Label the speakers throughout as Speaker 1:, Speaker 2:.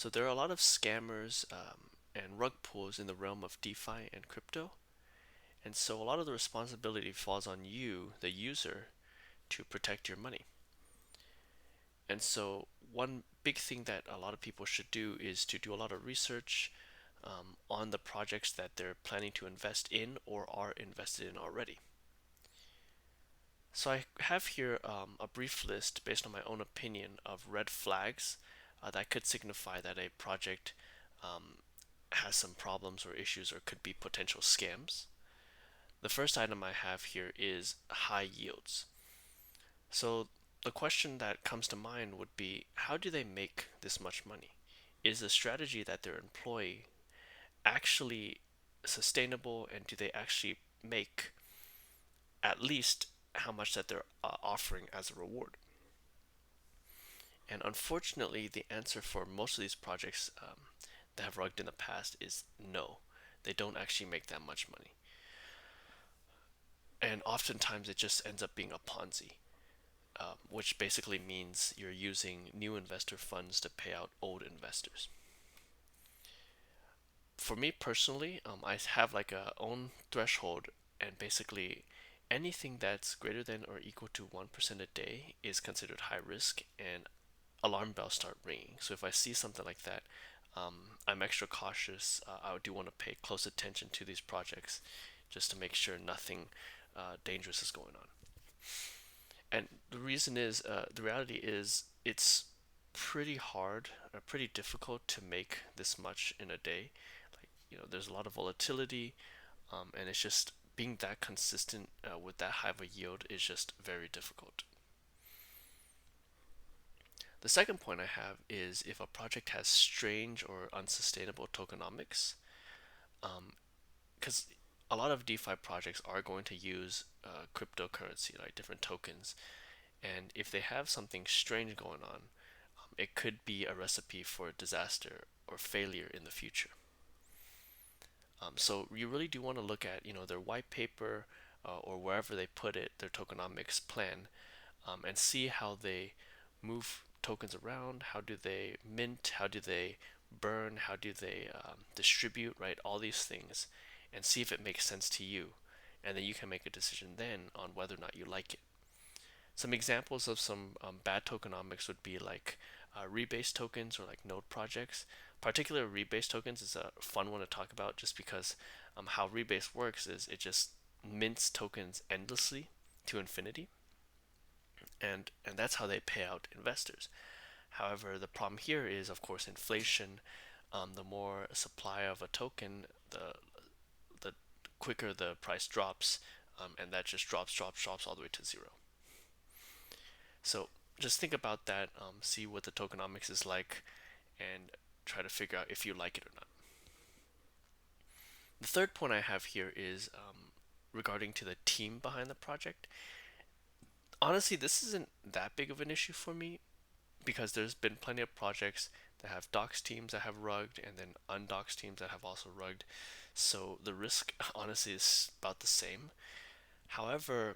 Speaker 1: So there are a lot of scammers and rug pulls in the realm of DeFi and crypto. And so a lot of the responsibility falls on you, the user, to protect your money. And so one big thing that a lot of people should do is to do a lot of research on the projects that they're planning to invest in or are invested in already. So I have here a brief list based on my own opinion of red flags that could signify that a project um, has some problems or issues or could be potential scams. The first item I have here is high yields. So the question that comes to mind would be, how do they make this much money? Is the strategy that they're employing actually sustainable, and do they actually make at least how much that they're offering as a reward? And unfortunately, the answer for most of these projects that have rugged in the past is no. They don't actually make that much money. And oftentimes it just ends up being a Ponzi, which basically means you're using new investor funds to pay out old investors. For me personally, I have like a own threshold, and basically anything that's greater than or equal to 1% a day is considered high risk, and alarm bells start ringing. So if I see something like that, I'm extra cautious. I do want to pay close attention to these projects just to make sure nothing dangerous is going on. And the reason is, the reality is, it's pretty hard, pretty difficult to make this much in a day. Like, there's a lot of volatility, and it's just being that consistent with that high of a yield is just very difficult. The second point I have is if a project has strange or unsustainable tokenomics, because a lot of DeFi projects are going to use cryptocurrency, like different tokens, and if they have something strange going on, it could be a recipe for disaster or failure in the future. So you really do want to look at their white paper or wherever they put it, their tokenomics plan, and see how they move tokens around, how do they mint, how do they burn, how do they distribute, right? All these things, and see if it makes sense to you, and then you can make a decision then on whether or not you like it. Some examples of some bad tokenomics would be like rebase tokens or like node projects. Particular rebase tokens is a fun one to talk about just because how rebase works is it just mints tokens endlessly to infinity, and that's how they pay out investors. However, the problem here is, of course, inflation. The more supply of a token, the quicker the price drops, and that just drops all the way to zero. So just think about that, see what the tokenomics is like, and try to figure out if you like it or not. The third point I have here is regarding to the team behind the project. Honestly, this isn't that big of an issue for me because there's been plenty of projects that have docs teams that have rugged and then undocs teams that have also rugged. So the risk honestly is about the same. However,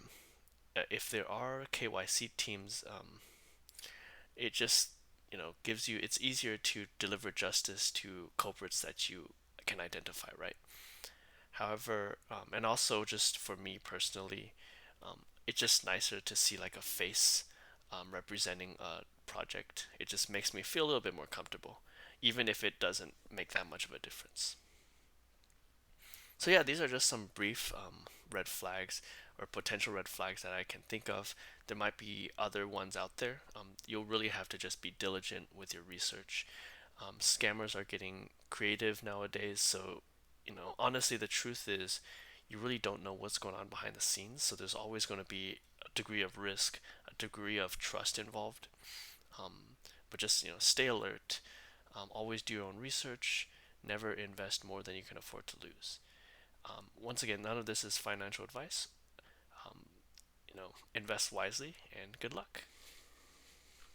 Speaker 1: if there are KYC teams, it just gives you, it's easier to deliver justice to culprits that you can identify, right? However, and also just for me personally, it's just nicer to see like a face representing a project. It just makes me feel a little bit more comfortable, even if it doesn't make that much of a difference. So yeah, these are just some brief red flags or potential red flags that I can think of. There might be other ones out there. You'll really have to just be diligent with your research. Scammers are getting creative nowadays, so honestly, the truth is, you really don't know what's going on behind the scenes. So there's always going to be a degree of risk, a degree of trust involved. But just stay alert. Always do your own research. Never invest more than you can afford to lose. Once again, none of this is financial advice. Invest wisely and good luck.